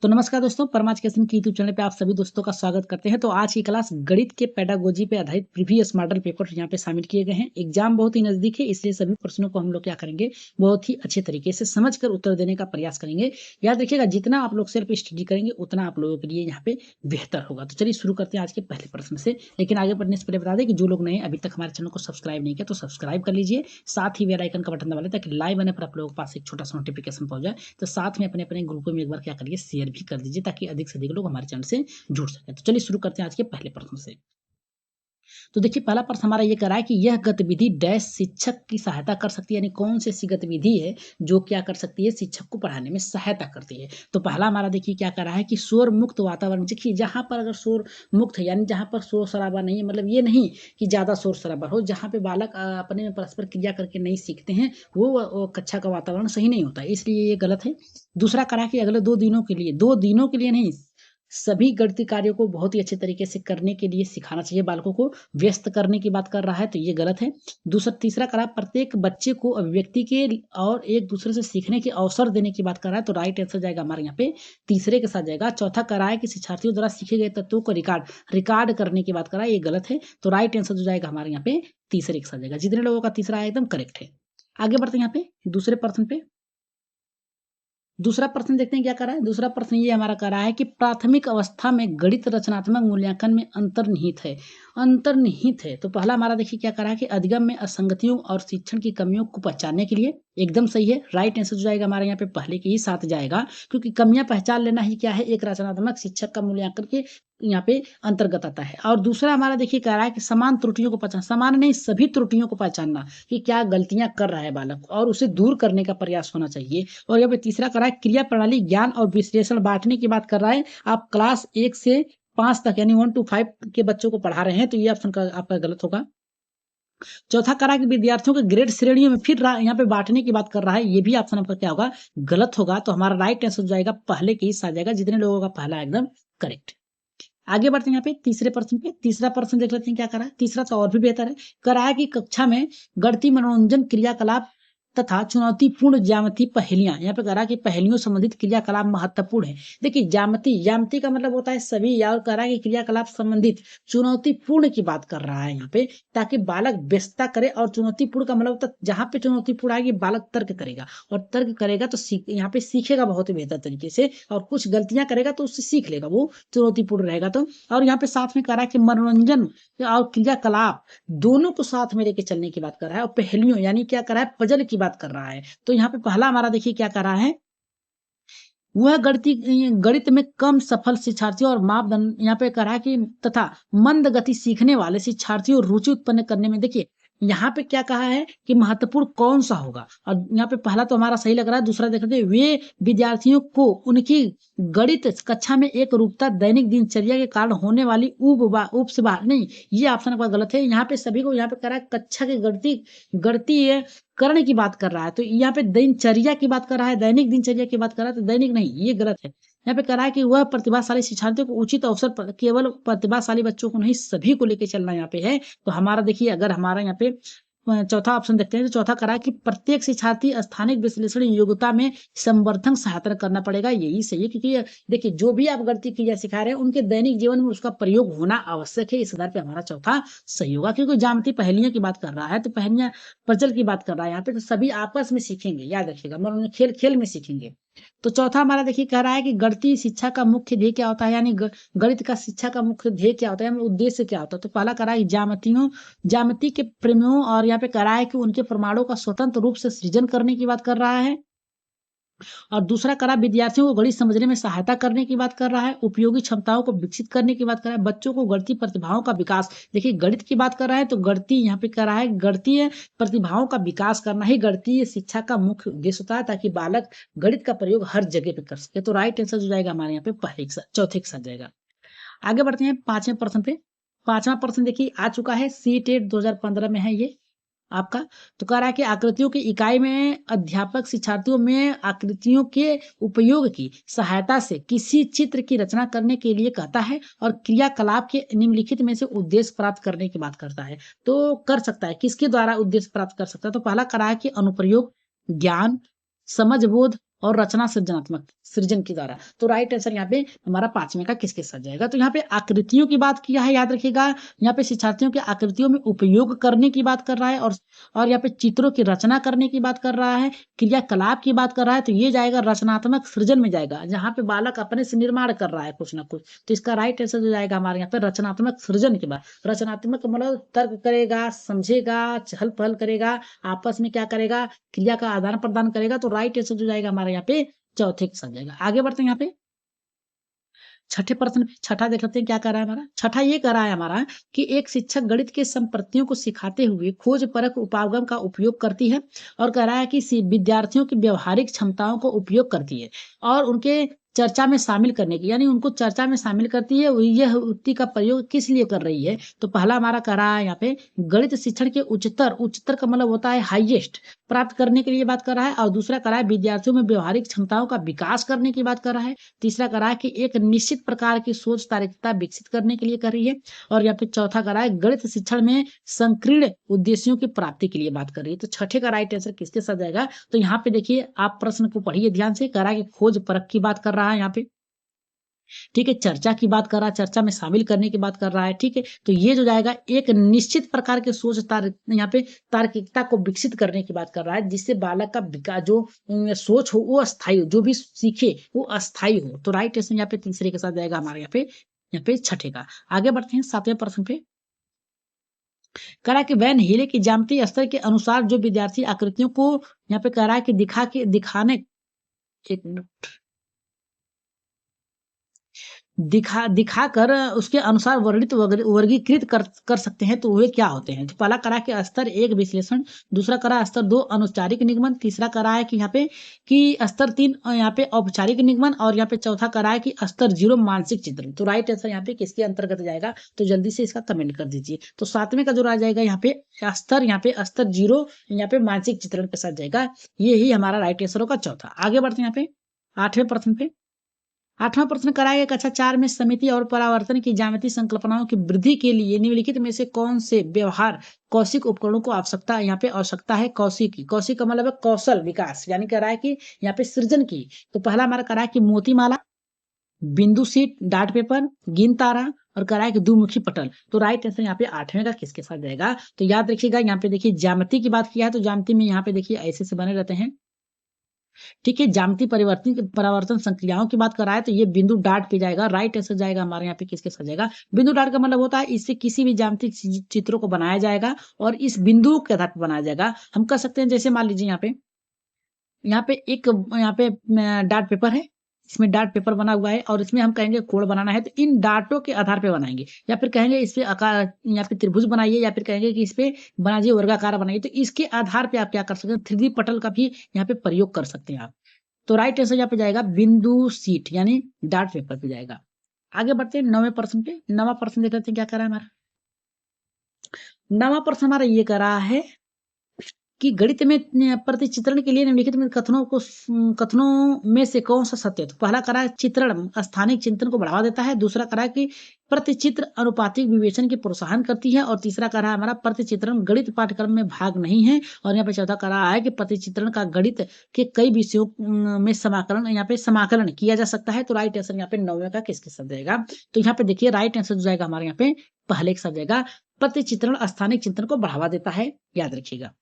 तो नमस्कार दोस्तों, परमाच कैसन की यूट्यूब चैनल पे आप सभी दोस्तों का स्वागत करते हैं। तो आज की क्लास गणित के पेडागोजी पे आधारित प्रीवियस मॉडल पेपर यहाँ पे शामिल किए गए हैं। एग्जाम बहुत ही नजदीक है, इसलिए सभी प्रश्नों को हम लोग क्या करेंगे, बहुत ही अच्छे तरीके से समझकर उत्तर देने का प्रयास करेंगे। याद रखिएगा, जितना आप लोग सेल्फ स्टडी करेंगे उतना आप लोगों के लिए यहाँ पे बेहतर होगा। तो चलिए शुरू करते हैं आज के पहले प्रश्न से। लेकिन आगे बढ़ने से पहले बता दें कि जो लोग नए अभी तक हमारे चैनल को सब्सक्राइब नहीं किया तो सब्सक्राइब कर लीजिए, साथ ही बेल आइकन का बटन दबा लें ताकि लाइव आने पर आप लोगों के पास एक छोटा सा नोटिफिकेशन पहुंच जाए। तो साथ में अपने अपने ग्रुपों में एक बार क्या करिए, शेयर भी कर दीजिए ताकि अधिक से अधिक लोग हमारे चैनल से जुड़ सके। तो चलिए शुरू करते हैं आज के पहले प्रश्न से। तो देखिए, पहला प्रश्न हमारा ये कह रहा है कि यह गतिविधि डैश शिक्षक की सहायता कर सकती है, यानी कौन सी ऐसी गतिविधि है जो क्या कर सकती है, शिक्षक को पढ़ाने में सहायता करती है। तो पहला हमारा देखिए क्या कर रहा है कि शोर मुक्त वातावरण। देखिए, जहां पर अगर शोर मुक्त है यानी जहां पर शोर शराबा नहीं है, मतलब ये नहीं कि ज्यादा शोर शराबा हो, जहां पे बालक अपने में परस्पर क्रिया करके नहीं सीखते हैं, वो कक्षा का वातावरण सही नहीं होता, इसलिए ये गलत है। दूसरा करा कि अगले 2 दिनों के लिए, 2 दिनों के लिए नहीं, सभी गणितीय कार्यों को बहुत ही अच्छे तरीके से करने के लिए सिखाना चाहिए बालकों को, व्यस्त करने की बात कर रहा है, तो ये गलत है। तीसरा करा प्रत्येक बच्चे को अभिव्यक्ति के और एक दूसरे से सीखने के अवसर देने की बात कर रहा है, तो राइट आंसर जाएगा हमारे यहाँ पे तीसरे के साथ जाएगा। चौथा करा है कि शिक्षार्थियों द्वारा सीखे गए तत्वों को रिकॉर्ड करने की बात कर रहा है, ये गलत है। तो राइट आंसर जो जाएगा हमारे यहाँ पे तीसरे के साथ जाएगा। जितने लोगों का तीसरा है एकदम करेक्ट है। आगे बढ़ते हैं यहाँ पे दूसरे प्रश्न पे। दूसरा प्रश्न देखते हैं क्या कर रहा है। दूसरा प्रश्न ये हमारा कर रहा है कि प्राथमिक अवस्था में गणित रचनात्मक मूल्यांकन में अंतर्निहित है। अंतर्निहित है तो पहला हमारा देखिए क्या कर रहा है कि अधिगम में असंगतियों और शिक्षण की कमियों को पहचानने के लिए, एकदम सही है। राइट आंसर जो जाएगा हमारे यहाँ पे पहले के ही साथ जाएगा, क्योंकि कमियां पहचान लेना ही क्या है, एक रचनात्मक शिक्षक का मूल्यांकन के यहाँ पे अंतर्गत आता है। और दूसरा हमारा देखिए कह रहा है कि समान त्रुटियों को पहचान, समान नहीं सभी त्रुटियों को पहचानना कि क्या गलतियां कर रहा है बालक और उसे दूर करने का प्रयास होना चाहिए। और यहाँ पे तीसरा कर रहा है क्रिया प्रणाली ज्ञान और विश्लेषण बांटने की बात कर रहा है। आप क्लास 1 से 5 तक यानी 1 to 5 के बच्चों को पढ़ा रहे हैं, तो ये ऑप्शन का आपका गलत होगा। चौथा करा कि विद्यार्थियों के ग्रेड श्रेणियों में फिर यहाँ पे बांटने की बात कर रहा है, ये भी ऑप्शन आपका क्या होगा, गलत होगा। तो हमारा राइट आंसर जाएगा पहले के ही साथ जाएगा, जितने लोगों का पहला एकदम करेक्ट। आगे बढ़ते हैं यहाँ पे तीसरे प्रश्न पे। तीसरा प्रश्न देख लेते हैं क्या करा है। तीसरा तो और भी बेहतर है, करा है कि कक्षा में गणितीय मनोरंजन क्रियाकलाप तथा चुनौतीपूर्ण ज्यामिति पहेलियां, यहाँ पे कह रहा है कि पहेलियों संबंधित क्रियाकलाप महत्वपूर्ण है। देखिए, ज्यामिति का मतलब होता है सभी, और कह रहा है कि क्रियाकलाप संबंधित चुनौतीपूर्ण की बात कर रहा है यहाँ पे, ताकि बालक व्यस्तता करे। और चुनौतीपूर्ण का मतलब होता है जहां पे चुनौतीपूर्ण आएगी बालक तर्क करेगा, और तर्क करेगा तो यहाँ पे सीखेगा बहुत ही बेहतर तरीके से, और कुछ गलतियां करेगा तो उससे सीख लेगा, वो चुनौतीपूर्ण रहेगा। तो और यहाँ पे साथ में कह रहा है कि मनोरंजन और क्रियाकलाप दोनों को साथ में लेके चलने की बात कर रहा है। और पहेलियों यानी क्या कर रहा है, पजल की बात कर रहा है। तो यहाँ पे पहला हमारा देखिए क्या कर रहा है, वह गणित में कम सफल शिक्षार्थियों और मापदंड यहाँ पे कहा कि तथा मंद गति सीखने वाले शिक्षार्थियों रुचि उत्पन्न करने में। देखिए, यहाँ पे क्या कहा है कि महत्वपूर्ण कौन सा होगा, और यहाँ पे पहला तो हमारा सही लग रहा है। दूसरा देखते हैं, वे विद्यार्थियों को उनकी गणित कक्षा में एक रूपता दैनिक दिनचर्या के कारण होने वाली ऊब से बाहर नहीं, ये ऑप्शन आपका गलत है। यहाँ पे सभी को यहाँ पे कह रहा है कक्षा के गणितीय करने की बात कर रहा है, तो यहाँ पे दिनचर्या की बात कर रहा है, दैनिक दिनचर्या की बात कर रहा है, तो दैनिक नहीं, ये गलत है। यहाँ पे कह रहा है कि वह प्रतिभाशाली शिक्षार्थियों को उचित अवसर पर, केवल प्रतिभाशाली बच्चों को नहीं सभी को लेकर चलना यहाँ पे है। तो हमारा देखिए, अगर हमारा यहाँ पे चौथा ऑप्शन देखते हैं, तो चौथा करा कि प्रत्येक शिक्षार्थी स्थानिक विश्लेषण योग्यता में संवर्धन सहायता करना पड़ेगा, यही सही है। क्योंकि देखिए, जो भी आप गणितीय क्रिया सिखा रहे हैं उनके दैनिक जीवन में उसका प्रयोग होना आवश्यक है। इस आधार पे हमारा चौथा सही होगा, क्योंकि ज्यामिति पहेलियों की बात कर रहा है, तो पहेलियां पजल की बात कर रहा है यहाँ पे, तो सभी आपस में सीखेंगे, याद रखिएगा, मनोरंजन खेल खेल में सीखेंगे। तो चौथा हमारा देखिए कह रहा है कि गणितीय शिक्षा का मुख्य ध्येय क्या होता है, यानी गणित का शिक्षा का मुख्य ध्येय क्या होता है, उद्देश्य क्या होता है। तो पहला कह रहा है ज्यामिति के प्रेमियों, और यहाँ पे कह रहा है कि उनके प्रमाणों का स्वतंत्र रूप से सृजन करने की बात कर रहा है। और दूसरा करा विद्यार्थियों को गणित समझने में सहायता करने की बात कर रहा है, उपयोगी क्षमताओं को विकसित करने की बात कर रहा है, बच्चों को गणितीय प्रतिभाओं का विकास। देखिए, गणित की बात कर रहा है तो गणितीय यहाँ पे कर रहा है, गणितीय प्रतिभाओं का विकास करना ही गणितीय शिक्षा का मुख्य उद्देश्य होता है, ताकि बालक गणित का प्रयोग हर जगह पे कर सके। तो राइट आंसर जो जाएगा हमारे यहाँ पे पहले के साथ, चौथे के साथ जाएगा। आगे बढ़ते हैं पांचवें प्रश्न पे। पांचवा प्रश्न देखिए आ चुका है, CTET 2015 में है ये आपका। तो कह रहा है कि आकृतियों की इकाई में अध्यापक शिक्षार्थियों में आकृतियों के उपयोग की सहायता से किसी चित्र की रचना करने के लिए कहता है, और क्रियाकलाप के निम्नलिखित में से उद्देश्य प्राप्त करने की बात करता है। तो कर सकता है, किसके द्वारा उद्देश्य प्राप्त कर सकता है। तो पहला करा है कि अनुप्रयोग, ज्ञान, समझ बोध और रचना सृजनात्मक। सृजन के द्वारा। तो राइट आंसर यहाँ पे हमारा 5वें का किसके साथ जाएगा। तो यहाँ पे आकृतियों की बात किया है, याद रखिएगा। यहाँ पे शिक्षार्थियों के आकृतियों में उपयोग करने की बात कर रहा है, और यहाँ पे चित्रों की रचना करने की बात कर रहा है, क्रियाकलाप की बात कर रहा है। तो ये जाएगा रचनात्मक सृजन में जाएगा, जहाँ पे बालक अपने से निर्माण कर रहा है कुछ ना कुछ। तो इसका राइट आंसर जो जाएगा हमारे यहाँ पे रचनात्मक सृजन के बाद। रचनात्मक मतलब तर्क करेगा, समझेगा, चहल पहल करेगा, आपस में क्या करेगा, क्रिया का आदान प्रदान करेगा। तो राइट आंसर जो जाएगा हमारे यहाँ पे चौथे के साथ जाएगा। आगे बढ़ते हैं यहाँ पे छठे प्रश्न पे। छठा देख लेते हैं क्या कर रहा है हमारा। छठा ये कर रहा है हमारा कि एक शिक्षक गणित के संप्रतियों को सिखाते हुए खोज परक उपागम का उपयोग करती है, और कह रहा है कि विद्यार्थियों की व्यवहारिक क्षमताओं को उपयोग करती है और उनके चर्चा में शामिल करने की, यानी उनको चर्चा में शामिल करती है। यह युक्ति का प्रयोग किस लिए कर रही है। तो पहला हमारा कह रहा है यहाँ पे गणित शिक्षण के उच्चतर का मतलब होता है हाईएस्ट प्राप्त करने के लिए बात कर रहा है, और दूसरा कर रहा है विद्यार्थियों में व्यवहारिक क्षमताओं का विकास करने की बात कर रहा है। तीसरा कर रहा है कि एक निश्चित प्रकार की सोच तार्किकता विकसित करने के लिए कर रही है, और यहाँ पे चौथा कर रहा है गणित शिक्षण में संकीर्ण उद्देश्यों की प्राप्ति के लिए बात कर रही है। तो छठे का राइट आंसर किसके साथ जाएगा। तो यहाँ पे देखिए, आप प्रश्न को पढ़िए ध्यान से। कह रहा है कि खोज परख की बात कर रहा है यहाँ पे, ठीक है, चर्चा की बात कर रहा है, चर्चा में शामिल करने की बात कर रहा है, ठीक है। तो ये जो जाएगा एक निश्चित प्रकार के सोच यहाँ पे तार्किकता को विकसित करने की बात कर रहा है, जिससे बालक का विकास जो सोच हो वो अस्थायी हो, जो भी सीखे वो अस्थायी हो। तो राइट आंसर यहाँ पे तीसरे के साथ जाएगा हमारे यहाँ पे छठे का। आगे बढ़ते हैं 7वें प्रश्न पे। कह रहा है कि वैन हीले की ज्यामितीय स्तर के अनुसार जो विद्यार्थी आकृतियों को यहाँ पे कह रहा है कि दिखाने, एक मिनट, दिखाकर उसके अनुसार वर्गीकृत कर सकते हैं। तो वे क्या होते हैं। तो पहला करा कि स्तर 1 विश्लेषण, दूसरा करा स्तर 2 अनौपचारिक निगमन, तीसरा करा है कि यहाँ पे कि स्तर 3 यहाँ पे औपचारिक निगमन, और यहाँ पे चौथा करा है कि स्तर 0 मानसिक चित्रण। तो राइट आंसर यहाँ पे किसके अंतर्गत जाएगा। तो जल्दी से इसका कमेंट कर दीजिए। तो 7वें का जो रह जाएगा यहाँ पे स्तर 0 यहाँ पे मानसिक चित्रण के साथ जाएगा। ये ही हमारा राइट आंसर होगा चौथा। आगे बढ़ते हैं यहाँ पे 8वें प्रश्न पे। 8वां प्रश्न कराया गया कक्षा 4 में समिति और परावर्तन की ज्यामितीय संकल्पनाओं की वृद्धि के लिए निम्नलिखित में से कौन से व्यवहार कौशिक उपकरणों को आवश्यकता यहाँ पे आवश्यकता है। कौशिक का मतलब है कौशल विकास, यानी कह रहा है कि यहाँ पे सृजन की। तो पहला हमारा कह रहा है कि मोतीमाला, बिंदु सीट, डार्ट पेपर, गिन तारा, और कह रहा है कि दुमुखी पटल। तो राइट आंसर यहाँ पे 8वें का किसके साथ जाएगा। तो याद रखिएगा, यहाँ पे देखिए ज्यामिति की बात किया है, तो ज्यामिति में यहाँ पे देखिए ऐसे से बने रहते हैं, ठीक है। ज्यामितीय परावर्तन संक्रियाओं की बात कर रहा है, तो ये बिंदु डार्ट पे जाएगा। राइट आंसर जाएगा हमारे यहाँ पे किसके साथ जाएगा। बिंदु डार्ट का मतलब होता है इससे किसी भी ज्यामितीय चित्रों को बनाया जाएगा, और इस बिंदु के आधार पर बनाया जाएगा। हम कह सकते हैं जैसे मान लीजिए यहाँ पे एक डार्ट पेपर है, इसमें डार्ट पेपर बना हुआ है, और इसमें हम कहेंगे कोण बनाना है, तो इन डार्टों के आधार पे बनाएंगे, या फिर कहेंगे इस पे आकार, यहाँ पे त्रिभुज बनाइए, या फिर कहेंगे कि इस पे बनाइए वर्गाकार बनाइए। तो इसके आधार पे आप क्या कर सकते हैं, 3D पटल का भी यहाँ पे प्रयोग कर सकते हैं आप। तो राइट आंसर यहाँ पे जाएगा बिंदु सीट, यानी डार्ट पेपर पे जाएगा। आगे बढ़ते हैं 9वें प्रश्न पे। 9वां प्रश्न देख लेते हैं क्या कर रहा है हमारा। 9वां प्रश्न हमारा ये कर रहा है कि गणित में प्रतिचित्रण के लिए निम्नलिखित में कथनों में से कौन सा सत्य है। तो पहला करा है चित्रण स्थानिक चिंतन को बढ़ावा देता है, दूसरा करा है कि प्रतिचित्र अनुपातिक विवेचन की प्रोत्साहन करती है, और तीसरा करा है हमारा प्रतिचित्रण गणित पाठ्यक्रम में भाग नहीं है, और यहाँ पे चौथा करा है कि प्रतिचित्रण का गणित के कई विषयों में समाकलन किया जा सकता है। तो राइट आंसर यहाँ पे 9वें का किसके साथ जाएगा। तो यहाँ पे देखिए राइट आंसर जाएगा हमारे यहाँ पे पहले के साथ जाएगा, प्रतिचित्रण स्थानिक चिंतन को बढ़ावा देता है, याद रखिएगा।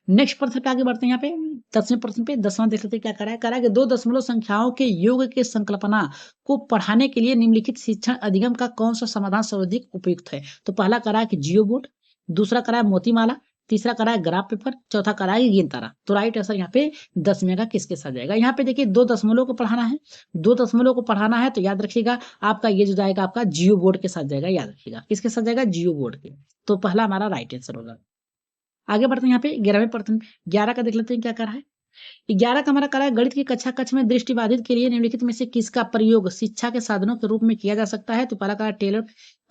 नेक्स्ट प्रश्न पे आगे बढ़ते हैं। यहाँ पे 10वें प्रश्न पे 10वां देख लेते हैं क्या करा है। करा है कि 2 दशमलव संख्याओं के योग के संकल्पना को पढ़ाने के लिए निम्नलिखित शिक्षण अधिगम का कौन सा समाधान सर्वाधिक उपयुक्त है। तो पहला करा है कि जियो बोर्ड, दूसरा करा है मोतीमाला, तीसरा करा है ग्राफ पेपर, चौथा करा है गेंद तारा। तो राइट आंसर यहाँ पे 10वें का किसके साथ जाएगा। यहाँ पे देखिए 2 दशमलव को पढ़ाना है, 2 दशमलव को पढ़ाना है, तो याद रखिएगा आपका ये जो जाएगा आपका जियो बोर्ड के साथ जाएगा, याद रखिएगा किसके साथ जाएगा, जियो बोर्ड के। तो पहला हमारा राइट आंसर होगा। आगे बढ़ते हैं यहाँ पे 11वें प्रश्न। 11 का देख लेते हैं क्या कर रहा है। 11 का हमारा करा है गणित की कक्षा कक्ष में दृष्टिबाधित के लिए निम्नलिखित में से किसका प्रयोग शिक्षा के साधनों के रूप में किया जा सकता है। तो पहला करा टेलर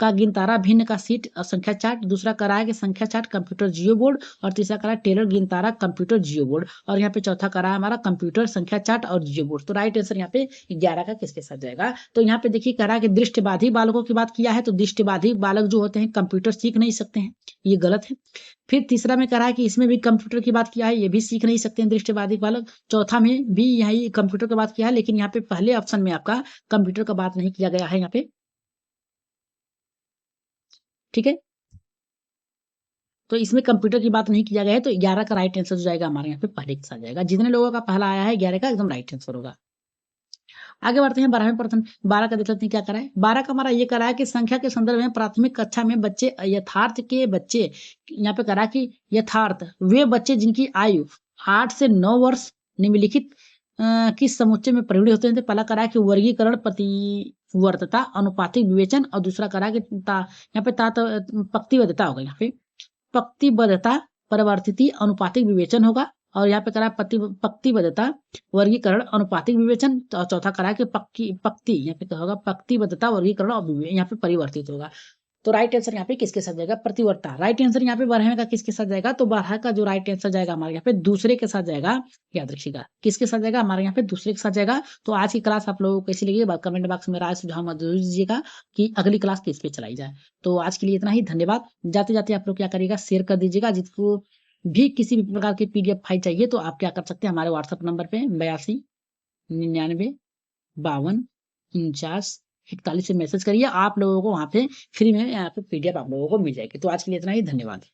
का गिनतारा भिन्न का सीट संख्या चार्ट, दूसरा करा है कि संख्या चार्ट कंप्यूटर जियो बोर्ड, और तीसरा करा है टेलर गिनतारा कंप्यूटर जियो बोर्ड, और यहाँ पे चौथा करा है हमारा कंप्यूटर संख्या चार्ट और जियो बोर्ड। तो राइट आंसर यहाँ पे 11 का किसके साथ जाएगा? तो यहाँ पे देखिए करा है कि दृष्टिबाधित बालकों की बात किया है, तो दृष्टिबाधित बालक जो होते हैं कंप्यूटर सीख नहीं सकते हैं, ये गलत है। फिर तीसरा में करा है कि इसमें भी कंप्यूटर की बात किया है, ये भी सीख नहीं सकते हैं दृष्टिबाधित बालक। चौथा में भी यही कंप्यूटर की बात किया है, लेकिन यहाँ पे पहले ऑप्शन में आपका कंप्यूटर का बात नहीं किया गया है यहाँ पे, ठीक है। तो इसमें कंप्यूटर की बात नहीं किया गया है, तो 11 का राइट आंसर हो जाएगा हमारे यहाँ पे पहले के साथ जाएगा। जितने लोगों का पहला आया है 11 का एकदम राइट आंसर होगा। आगे बढ़ते हैं 12वें प्रश्न। 12 का देख लेते हैं क्या करा है। 12 का हमारा ये करा है कि संख्या के संदर्भ में प्राथमिक कक्षा में बच्चे यथार्थ के बच्चे, यहाँ पे करा कि यथार्थ वे बच्चे जिनकी आयु 8 से 9 वर्ष निम्नलिखित किस समुच्चय में परिगणित होते हैं। तो पहला करा है कि वर्गीकरण, प्रतिवर्तता, अनुपातिक विवेचन, और दूसरा करा कि यहाँ पे पंक्तिबद्धता होगा। यहाँ पे पंक्तिबद्धता, परिवर्तित अनुपातिक विवेचन होगा, और यहाँ पे करा पंक्तिबद्धता, वर्गीकरण, अनुपातिक विवेचन, और चौथा करा कि पंक्ति यहाँ पे क्या होगा, पंक्तिबद्धता, वर्गीकरण और यहाँ पे परिवर्तित होगा। तो राइट आंसर यहाँ पे किसके साथ जाएगा? प्रतिवर्ता। राइट आंसर यहाँ पे 12वें का किसके साथ जाएगा? तो 12 का जो राइट आंसर जाएगा हमारे यहाँ पे दूसरे के साथ जाएगा। याद रखिएगा किसके साथ जाएगा? हमारे यहाँ पे दूसरे के साथ जाएगा। तो आज की क्लास आप लोगों को कैसी लगी? कमेंट बॉक्स में राय सुझाव मत जरूर दीजिएगा कि अगली क्लास किस पे चलाई जाए। तो आज के लिए इतना ही, धन्यवाद। जाते जाते आप लोग क्या करिएगा, शेयर कर दीजिएगा। जिसको भी किसी भी प्रकार की PDF फाइल चाहिए तो आप क्या कर सकते हैं, हमारे व्हाट्सएप नंबर पे 82 99 52 49 41 पे मैसेज करिए। आप लोगों को वहाँ पे फ्री में यहाँ पे PDF आप लोगों को मिल जाएगी। तो आज के लिए इतना ही, धन्यवाद।